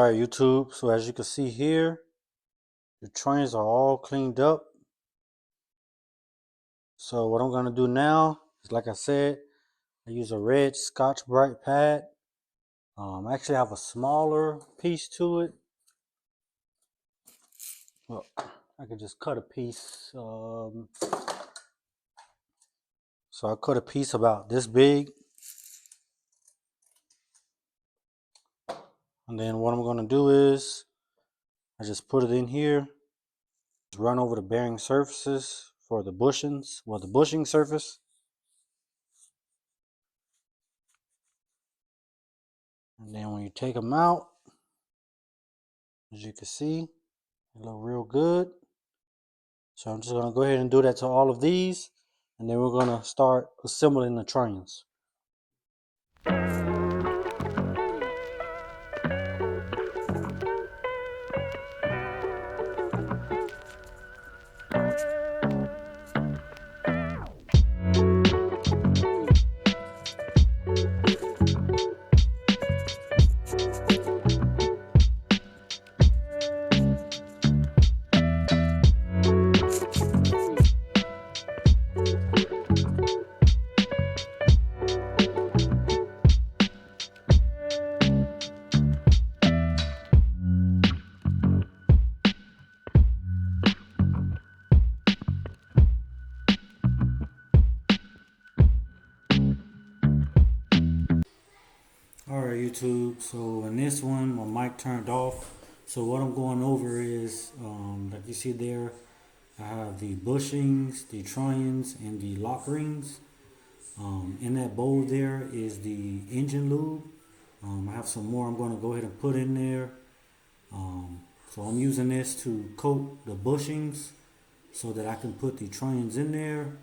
Alright, YouTube. So as you can see here, the trains are all cleaned up. So what I'm gonna do now is, like I said, I use a red Scotch Brite pad. I actually have a smaller piece to it. Well, I could just cut a piece. So I cut a piece about this big. And then what I'm gonna do is I just put it in here, run over the bearing surfaces for the bushings, well, the bushing surface. And then when you take them out, as you can see, they look real good. So I'm just going to go ahead and do that to all of these. And then we're going to start assembling the trains. Alright, YouTube, so in this one my mic turned off. So what I'm going over is, like you see there, I have the bushings, the trunnions, and the lock rings. In that bowl there is the engine lube. I have some more I'm going to go ahead and put in there. So I'm using this to coat the bushings so that I can put the trunnions in there.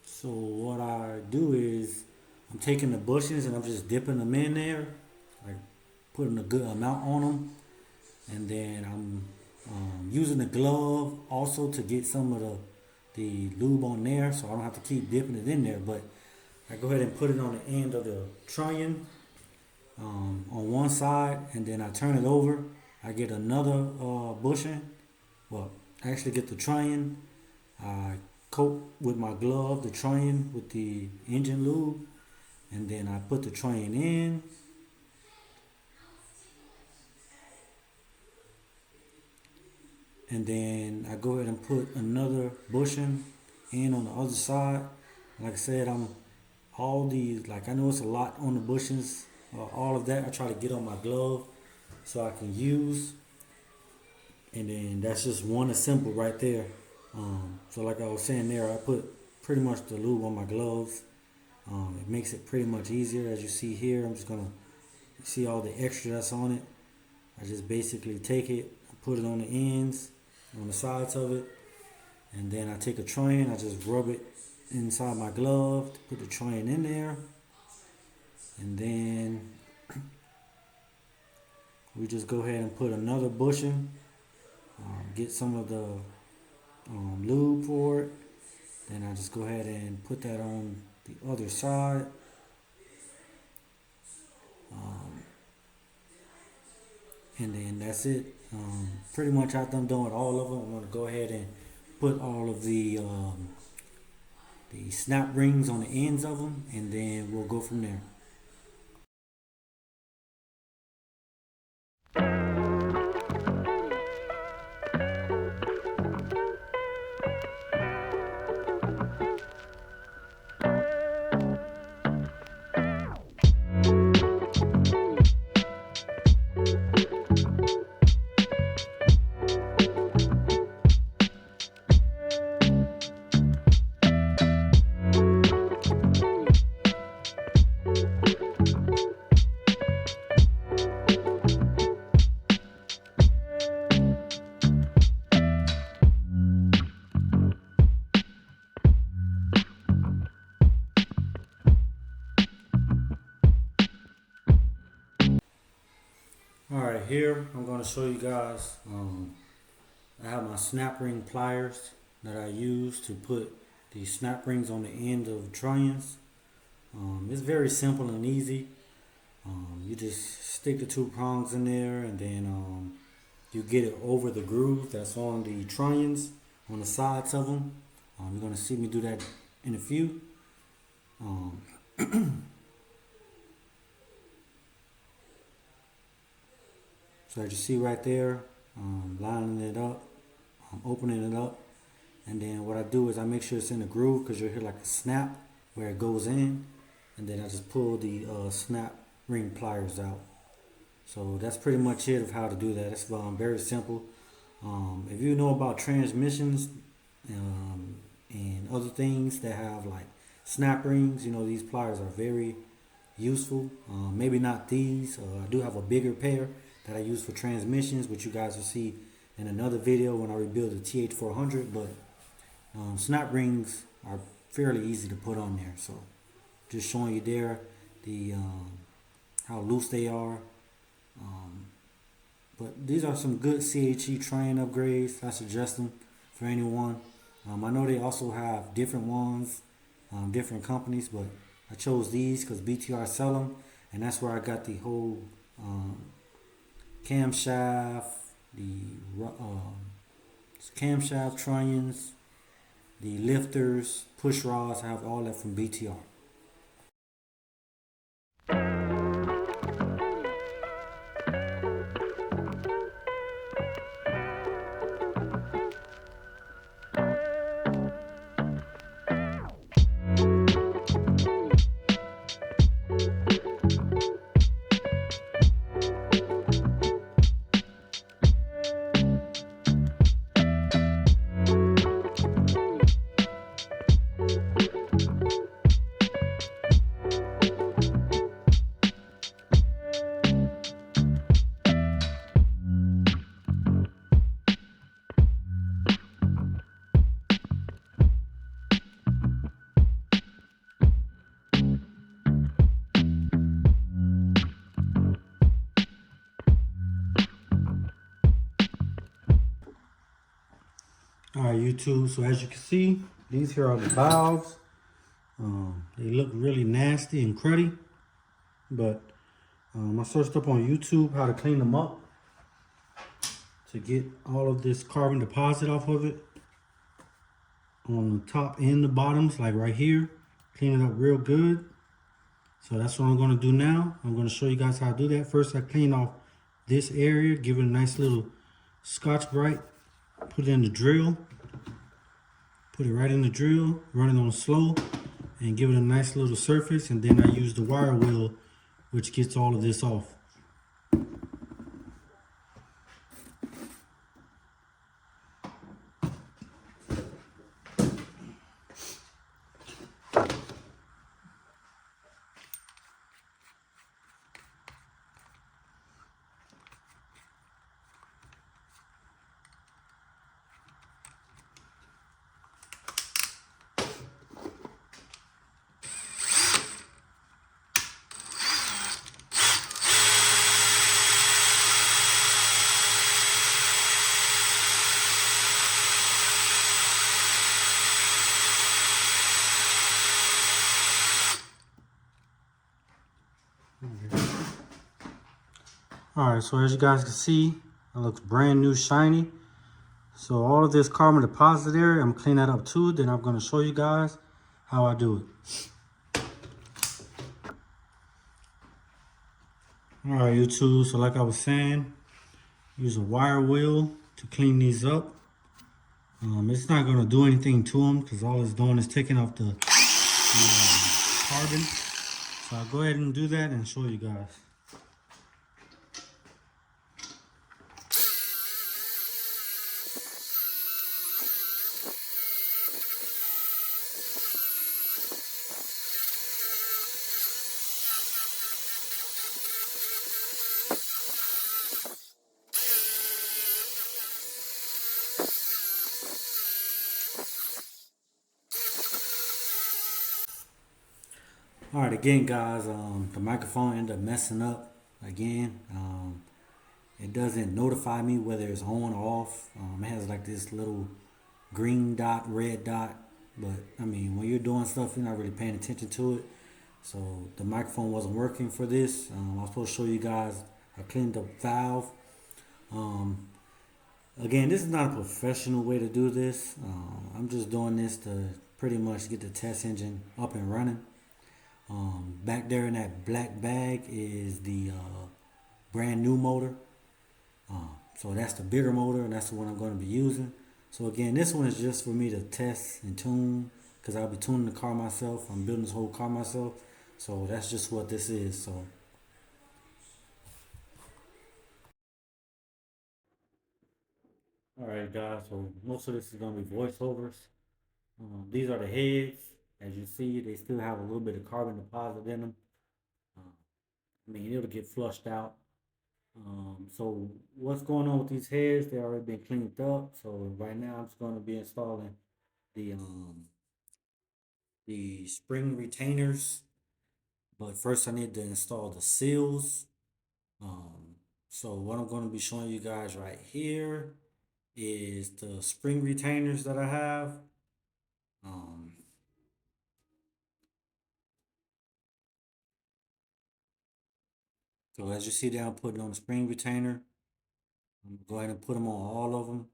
So what I do is I'm taking the bushings and I'm just dipping them in there, like putting a good amount on them, and then I'm using the glove also to get some of the lube on there, so I don't have to keep dipping it in there. But I go ahead and put it on the end of the trunnion on one side, and then I turn it over. I get another bushing. Well, I actually get the trunnion. I coat with my glove the trunnion with the engine lube, and then I put the trunnion in. And then I go ahead and put another bushing in on the other side. Like I said, all these, like, I know it's a lot on the bushings, all of that I try to get on my glove so I can use. And then that's just one assemble right there. So like I was saying there, I put pretty much the lube on my gloves. It makes it pretty much easier. As you see here, I'm just gonna see all the extra that's on it. I just basically take it, put it on the ends, on the sides of it, and then I take a train, I just rub it inside my glove, put the train in there, and then we just go ahead and put another bushing, get some of the lube for it. Then I just go ahead and put that on the other side. And then that's it. Pretty much after I'm done with all of them, I'm going to go ahead and put all of the snap rings on the ends of them, and then we'll go from there. Alright, here I'm going to show you guys, I have my snap ring pliers that I use to put the snap rings on the end of trunnions. It's very simple and easy. You just stick the two prongs in there, and then you get it over the groove that's on the trunnions on the sides of them. You're gonna see me do that in a few. Um, so as you see right there, lining it up, opening it up, and then what I do is I make sure it's in the groove because you'll hear like a snap where it goes in, and then I just pull the snap ring pliers out. So that's pretty much it of how to do that. It's very simple. If you know about transmissions um, and other things that have like snap rings, you know these pliers are very useful. Maybe not these. I do have a bigger pair that I use for transmissions, which you guys will see in another video when I rebuild the TH400. But snap rings are fairly easy to put on there. So just showing you there the how loose they are. Um, but these are some good CHE train upgrades. I suggest them for anyone. I know they also have different ones, different companies, but I chose these because BTR sell them, and that's where I got the whole camshaft, the camshaft trunnions, the lifters, push rods. I have all that from BTR. Alright, YouTube, so as you can see, these here are the valves. They look really nasty and cruddy, but I searched up on YouTube how to clean them up to get all of this carbon deposit off of it on the top and the bottoms, like right here. Clean it up real good. So that's what I'm going to do now. I'm going to show you guys how to do that. First, I clean off this area, give it a nice little Scotch-Brite, put it in the drill. Put it right in the drill, run it on slow, and give it a nice little surface. And then I use the wire wheel, which gets all of this off. Alright, so as you guys can see, it looks brand new, shiny. So all of this carbon deposit area, I'm cleaning that up too. Then I'm going to show you guys how I do it. Alright, YouTube, so like I was saying, use a wire wheel to clean these up. It's not going to do anything to them because all it's doing is taking off the carbon. So I'll go ahead and do that and show you guys. All right, again, guys, the microphone ended up messing up again. It doesn't notify me whether it's on or off. It has like this little green dot, red dot. But I mean, when you're doing stuff, you're not really paying attention to it. So the microphone wasn't working for this. I was supposed to show you guys I cleaned the valve. Um, Again, this is not a professional way to do this. I'm just doing this to pretty much get the test engine up and running. Back there in that black bag is the brand new motor. So that's the bigger motor, and that's the one I'm going to be using. So again, this one is just for me to test and tune, because I'll be tuning the car myself. I'm building this whole car myself. So that's just what this is. So, all right, guys. So most of this is going to be voiceovers. These are the heads. As you see, they still have a little bit of carbon deposit in them. Uh, I mean, it'll get flushed out. So what's going on with these heads? They already been cleaned up. So right now I'm just going to be installing the um the spring retainers. But first I need to install the seals. Um, so what I'm going to be showing you guys right here is the spring retainers that I have. Um, so as you see there, I'm putting on the spring retainer. I'm going to go ahead and put them on all of them.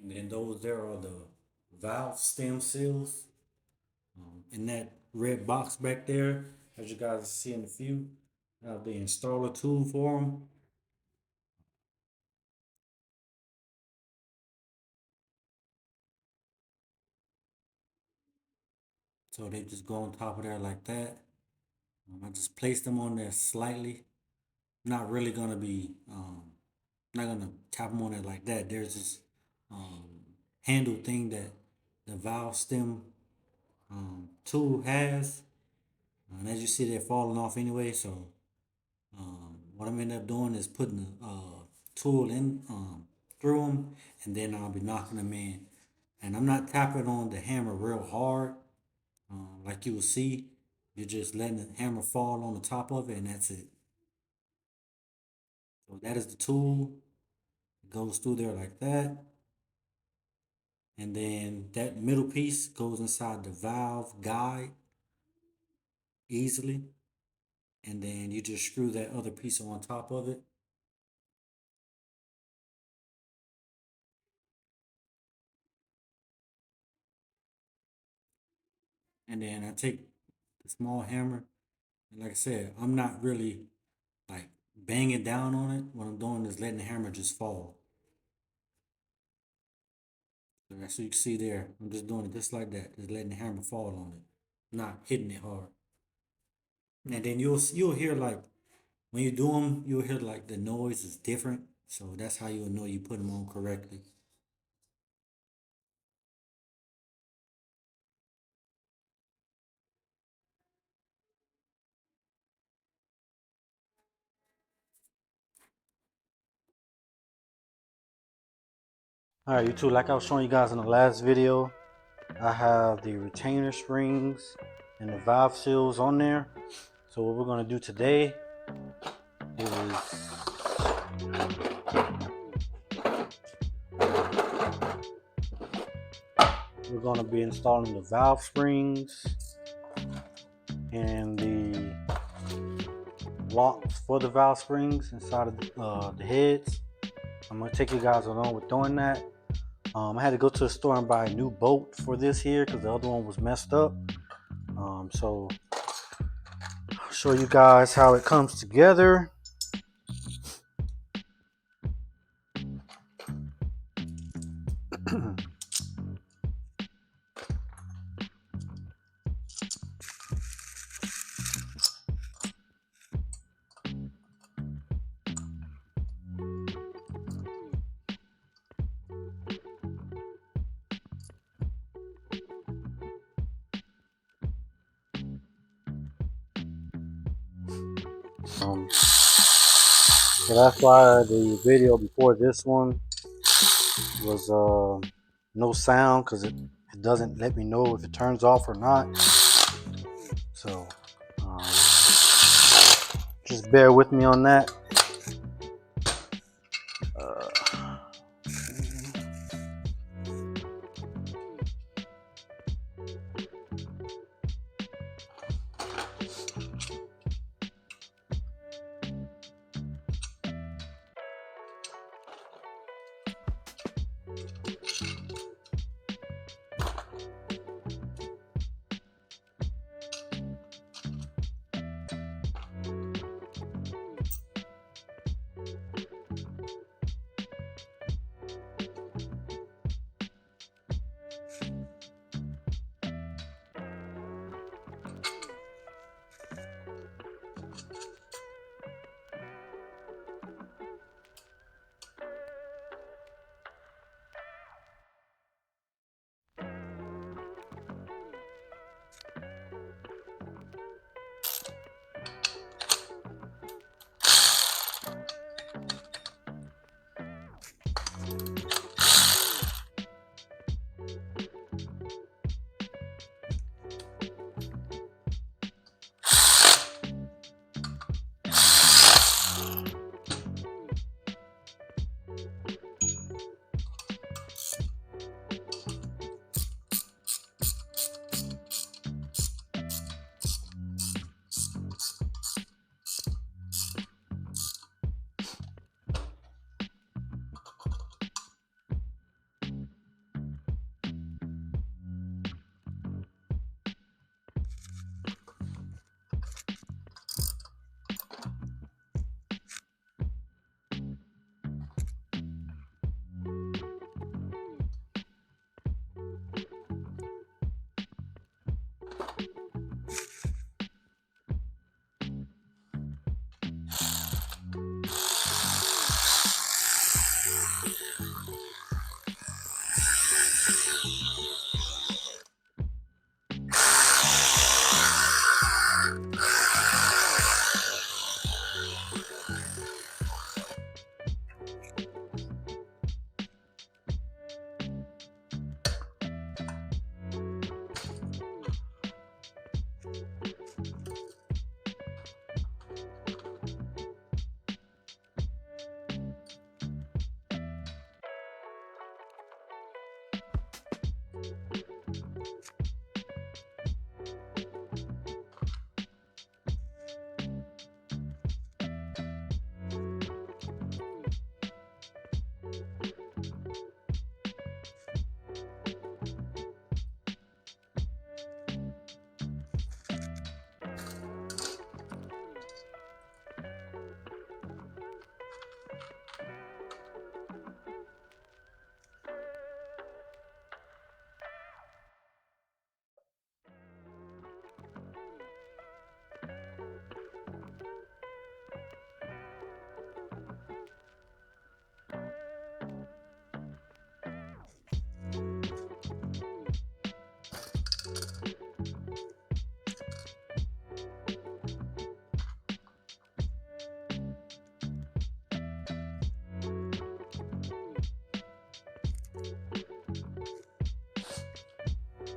And then those there are the valve stem seals. In that red box back there, as you guys see in the view, I have the installer tool for them. So they just go on top of there like that. I just placed them on there slightly. Not really gonna be, not gonna tap them on it like that. There's this um, handle thing that the valve stem tool has. And as you see, they're falling off anyway. So what I'm ending up doing is putting the tool in through them, and then I'll be knocking them in. And I'm not tapping on the hammer real hard, like you will see. You're just letting the hammer fall on the top of it, and that's it. So that is the tool. It goes through there like that, and then that middle piece goes inside the valve guide easily, and then you just screw that other piece on top of it. And then I take the small hammer, and like I said, I'm not really like banging down on it. What I'm doing is letting the hammer just fall. So that's what you can see there. I'm just doing it just like that, just letting the hammer fall on it, not hitting it hard. And then you'll hear like when you do them, you'll hear like the noise is different. So that's how you'll know you put them on correctly. All right, you two, like I was showing you guys in the last video, I have the retainer springs and the valve seals on there. So what we're gonna do today is we're gonna be installing the valve springs and the locks for the valve springs inside of the heads. I'm gonna take you guys along with doing that. I had to go to the store and buy a new bolt for this here because the other one was messed up. So I'll show you guys how it comes together. Um, So that's why the video before this one was no sound, because it doesn't let me know if it turns off or not. So um, just bear with me on that.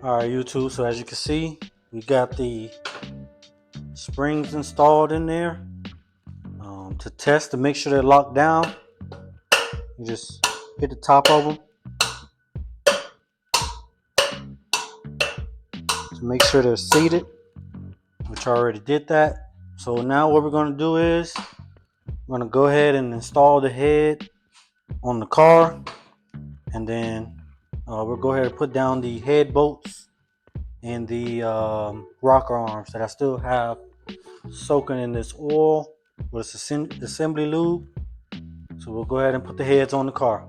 All right, YouTube. So as you can see, we got the springs installed in there. To test to make sure they're locked down, you just hit the top of them to make sure they're seated, which I already did that. So now what we're going to do is we're going to go ahead and install the head on the car, and then we'll go ahead and put down the head bolts and the rocker arms that I still have soaking in this oil with assembly lube. So we'll go ahead and put the heads on the car.